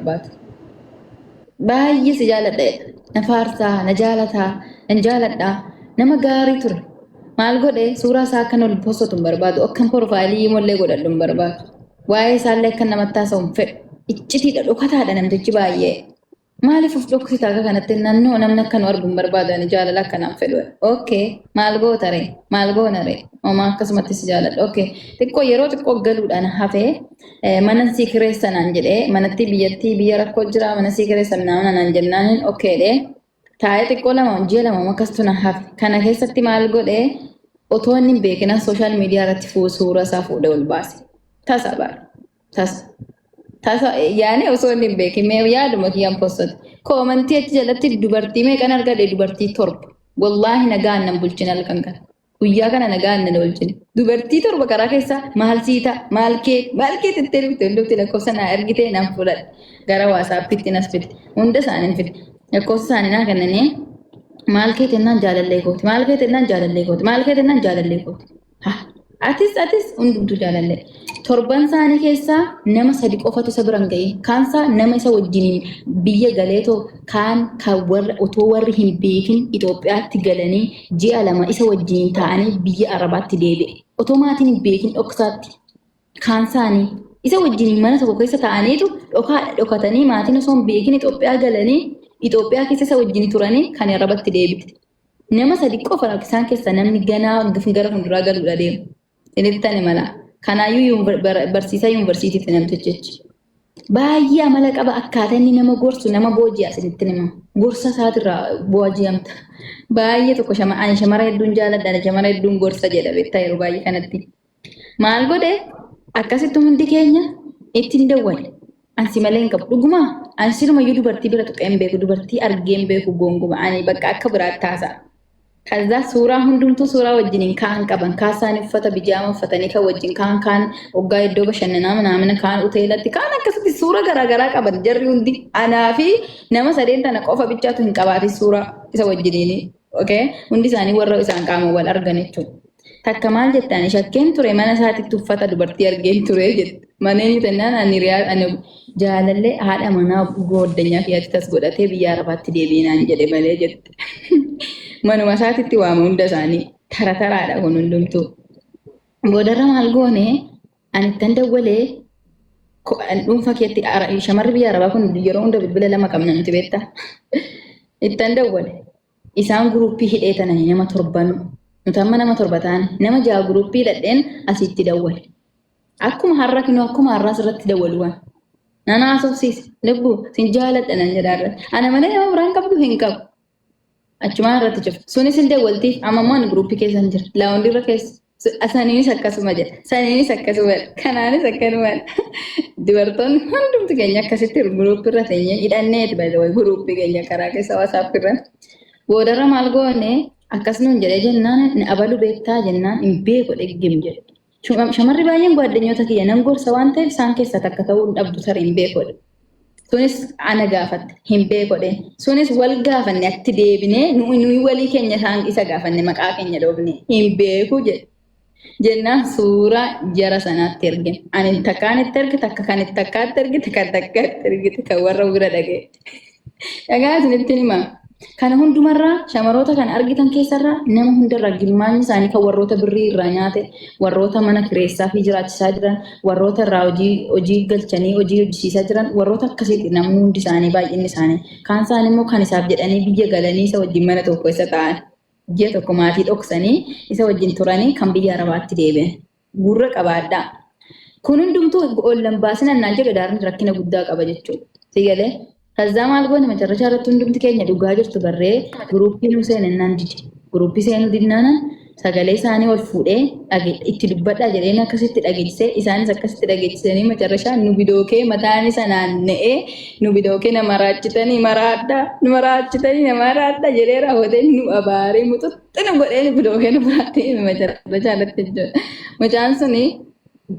barbaadu. Baay'ee si jaaladha. Na faarsaa, na jaalataa, nan jaaladha. Nama gaarii ture. Maal godhe suuraa isaa akkan ol postatu hin barbaadu. Akkan profaayilii mollee godhadhu hin barbaadu. Waa'ee isaallee akkan namatti taasisu hin fedhu. Iccitiidha dhokataadha namtichi baay'ee. Maaliif of dhoksitaa akka kanatti naannoo namni akka nu argu hin barbaadan jaalala akkanaan fedhu. Okay, maal goota ree? Maal goona ree? Homaa akkasumatti si jaaladha. Okay, xiqqoo yeroo xiqqoo galuudhaan hafee mana sii kireessa naan jedhee manatti biyyattii biyya rakkoo jira mana sii kireessa naan jennaan okay dhee taa'ee xiqqoo lama ji'a lama akkastu na hafe. Kana keessatti maal godhee otoo inni hin beekinan sooshaal miidiyaa irratti suura isaa fuudhee ol baase. Tasa bara. Tasa yaani osoo inni hin beekin mee yaaduma kiyyaan postatu. Koomantii achi jalatti dubartii meeqan argadhe dubartii torba. Wallaahi nagaan nan bulchina halkan kana. Guyyaa kana nagaan nan bulchina. Dubartii torba karaa keessaa maal siita maal kee itti ergite hundumti lakkoofsa naa ergitee nan fudhadhe. Gara waasaappiitti nas fide. Hunda isaaniin fide. Lakkoofsa isaanii naa kennanii maal kee tennaan jaalallee kooti. Maal kee tennaan jaalallee kooti. Maal kee tennaan jaalallee kooti. Atis hundumtu jaalallee. Torban isaanii keessaa nama sadi qofatu isa biran ga'e. Kaansaa nama isa wajjiniin biyya galeetoo kaan otoo warri hin beekin Itoophiyaatti galanii ji'a lama isa wajjiniin ta'anii biyya Arabaatti deebi'e. Otoo maatiin hin beekin dhoksaatti kaansaanii isa wajjiniin mana tokko keessa ta'aniitu dhokatanii maatiin osoo hin beekin Itoophiyaa galanii Itoophiyaa keessa isa wajjiniin turanii kan Arabaatti deebite. Nama sadi qofa isaan keessa namni ganaa gara fuulduraa galuudha deemu. Inni mala. Kanaayyuu barsiisaa yuunivarsiitiitti namtichi. Baay'ee amala qaba akkaataa inni nama gorsu nama booji'a isinitti hima. Gorsa isaatirraa booji'amta. Baay'ee tokko shamara hedduun jaaladha shamara hedduun gorsa jedha beektaa yeroo baay'ee kanatti. Maal godhe akkasitti hundi keenya ittiin dawwale. Ansi malee hin qabu dhugumaa ansi dhumayyuu dubartii bira tuqee hin beeku dubartii argee hin beeku gonguma ani bakka akka biraatti taasa'a. Kaza suuraa hundumtuu suuraa wajjiniin kaan qaban kaasaan uffata bijaama uffatanii kan wajjin kaan waggaa iddoo bashannanaa manaamina kaan uteelatti kaan akkasitti suuraa garaagaraa qaban jarri hundi anaa fi nama sadeen tana qofa bichaatu hin qabaate suuraa isa wajjiniin okay hundi isaanii warra isaan qaama wal argan jechuudha. Takka maal jettaan shakkeen ture mana isaatitti uffata dubartii argeen ture jette maneen tannaan ani jaalallee haadha manaa gooddanyaa fi ati tas godhatee biyya Arabaatti deebiinaan jedhe malee jette. Manuma isaatitti waama hunda isaanii taraadha kun hundumtuu. Boodarra maal goone ani ittan dawwalee dhuunfaa keetti shamarri biyya Arabaa kun yeroo hunda bilbila lama qabna nuti beektaa. Ittan dawwale isaan guruppii hidheetananii nama torban nuti amma nama torba ta'an nama 6 guruppii hidhadheen asitti dawwale. Akkuma har'a kinoo akkuma har'aas irratti dawwaluwaan. Nana asofsiise lubbuu sin jaaladha nan jedhaarra. Ana malee nama biraan qabdu hin qabu. Achuma irratti jiru. Sunis hin dawwaltiif amma immoo guruppii keessa hin jiru. Laawundi irra keessa. Asaniinis akkasuma jedha. Saniinis akkasuma kanaanis akkanuma. Dubartoonni hundumti keenya akkasitti guruppii irra teenyee hidhanneeti baay'ee guruppii keenya karaa keessa WhatsApp irra. Boodarra maal goone akkas nuun jedhee jennaan abalu beektaa jennaan hin beeku dheggim jedhe. Shamarri baay'een gwaaddanyoota kiyya nan gorsa waan ta'eef isaan keessa takka ta'uu dhabdu tarii hin beekodhe. Sunis ana gaafatte hin beekodhe. Sunis wal gaafanne atti deebinee nuyi walii keenya isaan isa gaafanne maqaa keenya dhoofne hin beeku jedhe. Jennaan suuraa jara sanaatti ergine. Ani takkaan itti ergi takka kan itti takkaatti ergite kan takkaatti ergite kan warra bira dhagee. Dhagaa isinitti himaa. Kana hundumarraa shamarroota kan argitan keessarraa nama hundarraa gimmaanyi isaanii kan warroota birrii irraa nyaate warroota mana kireessaa fi jiraachisaa jiran warroota irraa hojii galchanii hojii hojjisiisaa jiran warroota akkasitti namni hundi isaanii baay'inni isaanii kaan isaanii immoo kan isaaf jedhanii biyya galanii isa wajjin mana tokko isa ta'an ji'a tokko maatii dhoksanii isa wajjin turanii kan biyya Arabaatti deebi'an gurra qabaadhaa. Kun hundumtuu ollan baasin annaan jedhu daarni rakkina guddaa qaba jechuudha. Sigalee Kaza maal goone macarrashaa irratti hundumti keenya dhugaa jirtu barree guruppii nu seenan dide. Guruppii seenuu didnaanan sagalee isaanii ol fuudhee itti dubbadhaa jedheen akkasitti dhageessee isaanis akkasitti dhageessanii macarrashaa nu bidookee mataan isa naanna'ee nu bidookee nama raachitanii maraadhaa jedhee raawwatee nu abaaree muxuxxi nu godhee nu bidookee nu biraatti macarrashaa irratti jechuudha. Macaan suni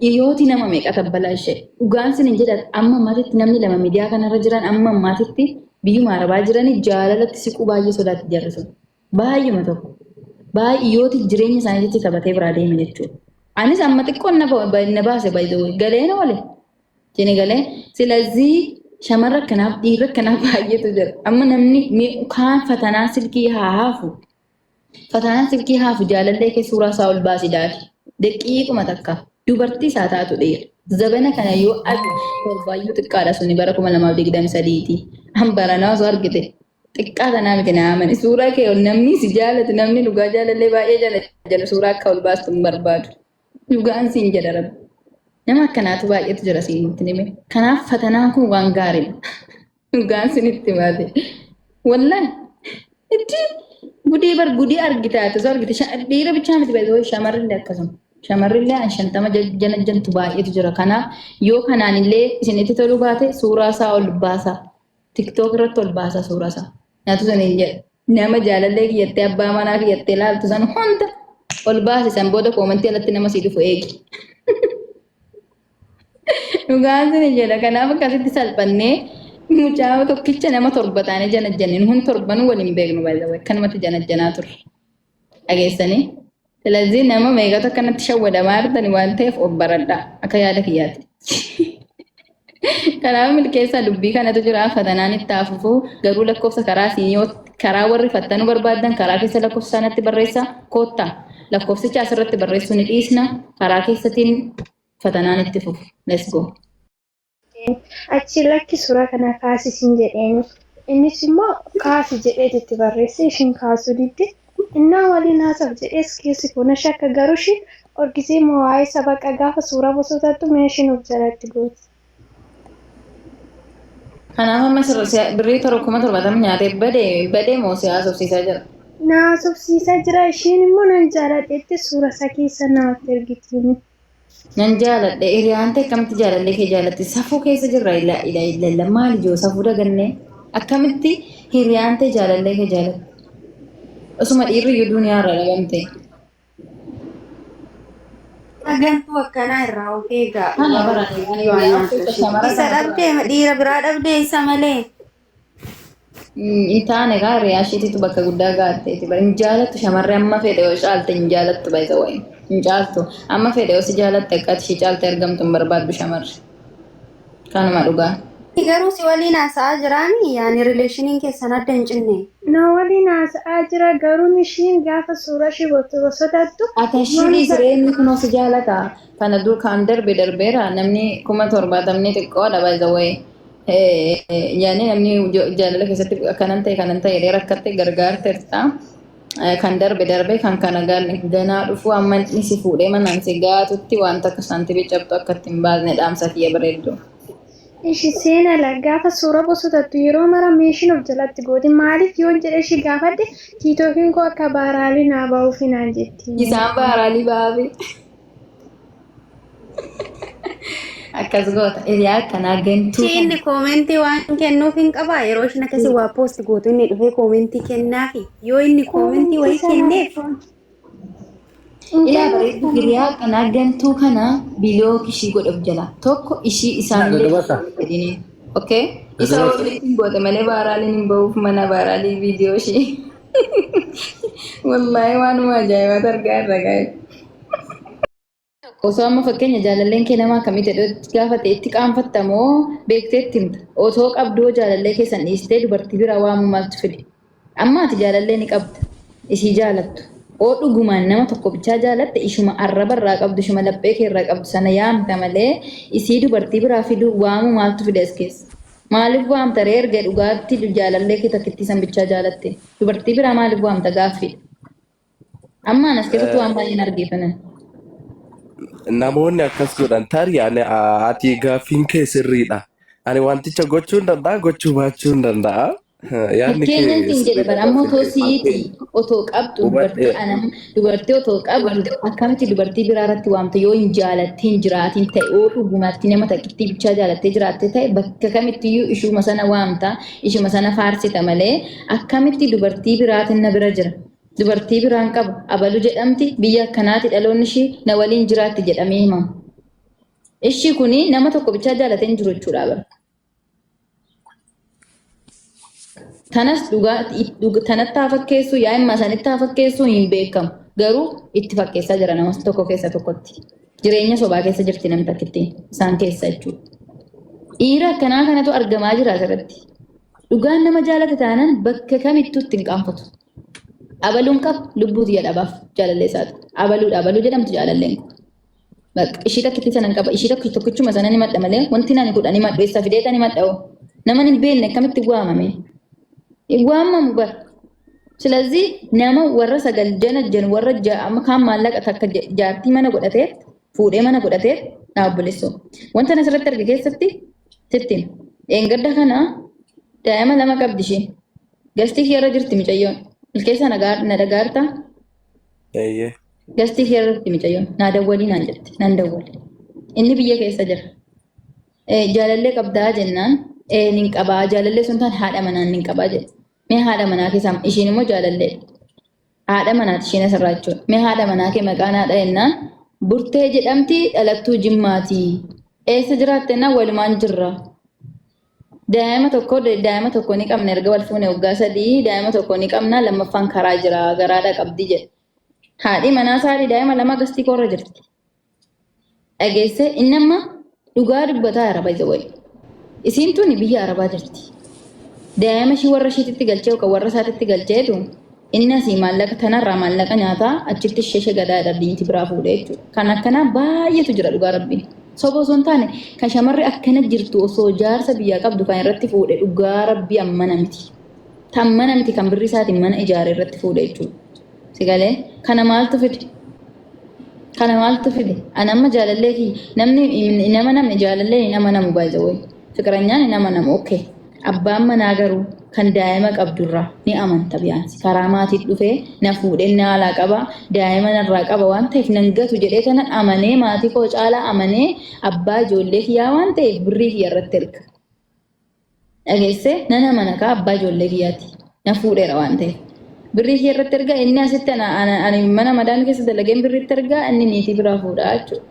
Dhiyooti nama meeqa tabbalaa ishee dhugaan sin jedha amma maatitti namni lama miidiyaa kanarra jiran amma maatitti biyyuma Arabaa jiranii jaalalatti siquu baay'ee sodaatti jarrisu. Baay'uma tokko baay'eeyooti jireenya isaaniitti taphatee biraa deeme jechuudha. Anis amma xiqqoon na baase baay'ee galee na wale jene galee silazii Shamarra kanaaf dhiirra kanaaf baay'eetu jira. Amma namni kaan fatanaa silkii haa haafu. Fatanaa silkii haafu jaalallee kee suuraa isaa ol baasi ilaali. Daqiiquma takka dubartii isaa taatu dhiira. Zabana kana yoo ati torbaayyuu xiqqaadha suni bara 2023ti. Hambaranaa osoo argite xiqqaa tanaa miti naa amani. Suuraa kee ol namni si jaalatu namni dhugaa jaalallee baay'ee jala suuraa akka ol baastu hin barbaadu. Dhugaan siin jedha rabbi. Nama akkanaatu baay'eetu jira siinitti nime. Kanaaf fatanaan kun waan gaariidha. Dhugaan sinitti maate. Wallaan itti gudii argitaatu osoo argite dhiira bichaa miti beekoo shamarrillee akkasuma. Shamarrillee shantama jantu baay'eetu jira. Kanaaf yoo kanaan illee isinitti toluu baate suuraa isaa ol baasa. TikTok irratti ol baasa suuraa isaa. Nyaatu sana hin jedhu. Nama jaalallee kiyyattee abbaa manaa kiyyattee laaltu sana hunda ol baasisan booda koomentii alatti nama sii dhufu eegi. Dhugaan sini jedha. Kanaaf akkasitti salphannee mucaa tokkicha nama torba taanee janajjannin hun torbanuu waliin beeknu baay'ee akkanumatti janajjanaa turre. Dhageessanii. Silazii nama meeqatu akkanatti shawwadamaa jirtani waan ta'eef of baradhaa akka yaada kiyyaati. Kanaaf milkeessa dubbii kanatu jira fatanaan itti hafufu garuu lakkoofsa karaa siiniyoo karaa warri fattanuu barbaadan karaa keessa lakkoofsa sanatti barreessa koottaa lakkoofsicha asirratti barreessuu ni dhiisna karaa keessatiin fatanaan itti fufu. Let's go. Achi lakki suuraa kana kaasisin jedheeni. Innis immoo kaasi jedheeti itti barreesse ishiin kaasuu didde. Innaa waliin haasaaf jedhees keessi kuna shakka garuu isheen orgisee moo'aa sabaqa gaafa suuraa bosootaattu meeshiin of jalatti gooti. Kanaaf amma birrii 17,000 nyaatee badee moo si haasofsiisaa jira? Na haasofsiisaa jira isheen immoo nan jaaladheetti suura isaa keessa namatti ergitini. Nan jaaladhe hiriyaan ta'e akkamitti jaalallee kee jaalatti safuu keessa jirra ilalla maali joo safuu dagannee akkamitti hiriyaan ta'e jaalallee kee jaalatti? Osuma dhiirri iyyuu duniyaarra dhabamte. Agantuu akkanaa irraa of eegaa. Kana barate Isa dhabdee dhiira biraa dhabdee isa malee. hin taane gaa hiriyaashiititu bakka guddaa gaatteeti. Hin jaalattu shamarree amma fedhe yoo caalte hin jaalattu baay'isa wayi. Hin caaltu amma fedhe yoo si jaalatte akkati ishee caalte argamtu hin barbaaddu shamarre. Kanuma dhugaa. Garuu si waliin haasa'aa jiraanii yaani rileeshiniin keessan adda hin cinne. Na waliin haasa'aa jira garuu ishiin gaafa suura ishee sodaattu. Ati ishii jireenyi kunoo si jaalata. Kana dur kan darbeera namni 70,000 xiqqoodha baay'isa wayi. Yaani namni jaalala keessatti kanan ta'e dheera akkatte gargaarteerta. Kan darbe kan kana ganaa dhufu amma inni si fuudhee manaan si gaatutti wanta akka saantibii cabtu akkatti hin baasne dhaamsa kiyya bareeddu. Ishi seena gaafa suura bosootattu yeroo mara meeshiin of jalatti gooti maaliif yoo jedhe ishii gaafadhe tiitookiin koo akka baaraalii naa ba'uuf naan jetti. Isaan baaraalii baafe. Akkas goota hiriyaa akkanaa gantuu. Inni koomentii waan kennuuf hin qabaa yeroo ishiin akkasii waa poosti gootu inni dhufee koomentii kennaafi yoo inni koomentii wayii kenneef. Ilaa bareedu hiriyaa akkanaa gantuu kana bilook ishii godhuuf jala tokko ishii isaan jedhini. Okay? Isa waliin goote malee baaraaliin hin ba'uuf mana baaraalii viidiyoo ishii. Wallaahi waanuma ajaa'ibaatu argaa irra gaa'e. Osoo amma fakkeenya jaalalleen kee namaa akkamitti gaafa ta'e itti qaanfattamoo beekteetti himta. Osoo qabdoo jaalallee keessan dhiistee dubartii biraa waamuu maaltu fide? Amma ati jaalallee ni qabda. Ishii jaalattu. Oo dhugumaan nama tokko bichaa jaalatte ishuma arraba irraa qabdu ishuma laphee kee irraa qabdu sana yaamta malee isii dubartii biraa fiduu waamuu maaltu fide as keessa? Maaliif waamta ree erga dhugaatti jaalallee kee takkitti san bichaa jaalatte? Dubartii biraa maaliif waamta gaaffii? Ammaan as keessatti waan baay'een argeeffanan. Namoonni akkas godhan tarii ati gaaffiin kee sirriidha. Ani wanticha gochuu hin danda'a gochuu baachuu hin danda'a. Fakkeenyaan siin jedhe bara ammoo otoo siiti otoo qabdu dubartii otoo qabdu akkamitti dubartii biraa irratti waamte yoo hin jaalattee hin jiraatiin ta'e oo dhugumaatti nama takkittii bichaa jaalattee jiraatte ta'e bakka kamittiyyuu ishuma sana waamta ishuma sana faarsita malee akkamitti dubartii biraatiin na bira jira. Dubartii biraan qabu abalu jedhamti biyya akkanaati dhaloonni ishii na waliin jiraatti jedhamee himama. Ishii kuni nama tokko bichaa jaalatee hin jiru jechuudha bara. Tanas tanatti haa fakkeessu yaa imma sanitti haa fakkeessu hin beekamu. Garuu itti fakkeessaa jira nama tokko keessa tokkotti. Jireenya sobaa keessa jirti namni takkittiin isaan keessa jechuudha. Dhiira akkanaa kanatu argamaa jira asirratti. Dhugaan nama jaalate taanaan bakka kamittuu ittiin qaanfatu. Abaluun qaba lubbuuti jedhabaaf jaalallee isaati. Abaluu jedhamtu jaalalleen kun. Bakka ishii takkitti sanan qaba. Ishii tokkichuma sana ni madda malee wanti nani godhani madda eessa fideeta ni madda. Nama hin beekne akkamitti waamame? Waamamu bara. Silazii nama warra sagal jana warra amma kaan maallaqa takka jaartii mana godhatee fuudhee mana godhatee dhaabbileessu. Wanta asirratti arge keessatti sittiin eengadda kana daa'ima lama qabdi ishee. Gastii keerra jirti micayyoon. Ilkeessa na dagaarta. Gastii keerra jirti micayyoon. Naa dawwalii naan jetti. Naan dawwali. Inni biyya keessa jira. Jaalallee qabdaa jennaan nin qabaa. Jaalallee sun taan haadha manaan nin qabaa jedhe. Mee haadha manaa keessaa ishiin immoo jaalallee. Haadha manaati isheen asirraa jechuudha. Mee haadha manaa kee maqaan haadha jennaan Burtee jedhamti dhalattuu Jimmaati. Eessa jiraatte jennaan walumaan jirra. Daa'ima tokko ni qabna erga wal fuune waggaa 3 daa'ima tokko ni qabna lammaffaan karaa jira garaadha qabdi jedhe. Haadhi manaa isaanii daa'ima lama gastii korra jirti. Dhageesse inni amma dhugaa dubbataa araba isa wayi. Isiin tuni biyya arabaa jirti. Daa'ima ishii warra ishiitti galchee yookaan warra isaatti galcheetu inni asii maallaqa tanarraa maallaqa nyaataa achitti ishee gadaadha diinti biraa fuudhee jechuudha. Kan akkanaa baay'eetu jira dhugaa rabbiin. Soba osoo hin taane kan shamarri akkana jirtu osoo jaarsa biyyaa qabdu kan irratti fuudhe dhugaa rabbii ammana miti. Tammana miti kan birri isaatiin mana ijaare irratti fuudhe jechuudha. Sigalee kana maaltu fide? Kana maaltu fide? Ani amma jaalallee fi namni jaalallee nama namu baay'ee fiqiranyaan nama namu okkee. Abbaan manaa garuu kan daa'ima qabdurraa ni amanta biyaansi. Karaa maatii dhufee na fuudhee na alaa qaba daa'ima narraa qaba waan ta'eef nan gatu jedhee kanan amanee maatii koo caalaa amanee abbaa ijoollee kiyyaa waan ta'eef birrii kiyya irratti erga. Dhageessee nan amana kaa abbaa ijoollee kiyyaati na fuudheera waan ta'eef. Birrii kiyya irratti erga inni asitti ani mana madaan keessa dalageen birriitti erga inni niitii biraa fuudhaa jechuudha.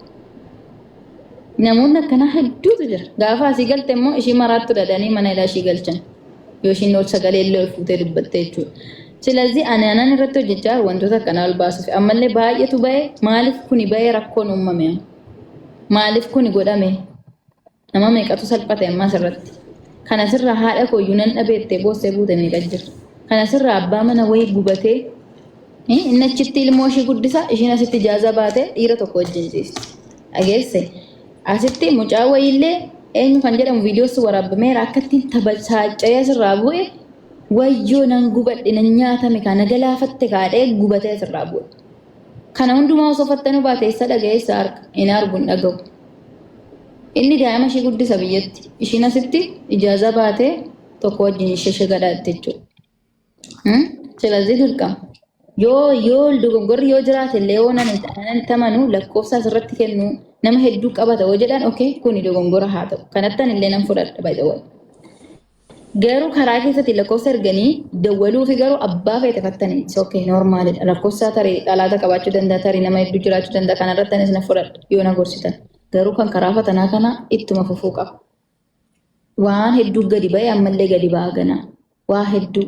Namoonni akkanaa hedduutu jira. Gaafa asii galte immoo ishii maraattu dhadhanii mana ilaa ishii galchan. Yoo ishiin ol sagalee illee ol fuutee dubbatte jechuudha. Silazii ani irratti hojjechaa wantoota akkanaa ol baasuuf ammallee baay'eetu bahe maaliif kuni bahe rakkoon uumame? Maaliif kuni godhame? Nama meeqatu salphate ammaa asirratti? Kana sirraa haadha kooyyuu nan dhabeettee boossee buute meeqa jira? Kana sirraa abbaa mana wayii gubatee inni achitti ilmoo ishii guddisa ishiin asitti ijaazaa baatee dhiira tokko wajjin ciisti. Dhageesse? Asitti mucaa wayiillee eenyu kan jedhamu viidiyoos waraabbameera akkattiin taphachaa asirraa bu'e wayyoo nan gubadhe nan nyaatame kana galaafatte kaadhee gubatee asirraa bu'e. Kana hundumaa osoo fattanuu baate isa dhagayeessa harka hin arguun dhaga'u. Inni daa'ima ishii guddisa biyyatti. Ishiin asitti ijaazaa baatee tokko wajjin ishee gadhaatte jechuudha. Silazii dirqama. Yoo dogoggorri yoo jiraate illee yoo nan tamanu lakkoofsa asirratti kennu nama hedduu qabata yoo jedhan okey kuni dogongora haa ta'u. Kanattan illee nan fudhadha baay'ee. Garuu karaa keessatti lakkoofsa erganii dawwaluu fi garuu abbaa feete fattanii okey noormaalidha. Lakkoofsa tarii dhalaata qabaachuu danda'a tarii nama hedduu jiraachuu danda'a kanarrattanis na fudhadha yoo na gorsitan. Garuu kan karaa fatanaa kana ittuma fufuu qaba. Waan hedduu gadi ba'e ammallee gadi ba'a ganaa. Waa hedduu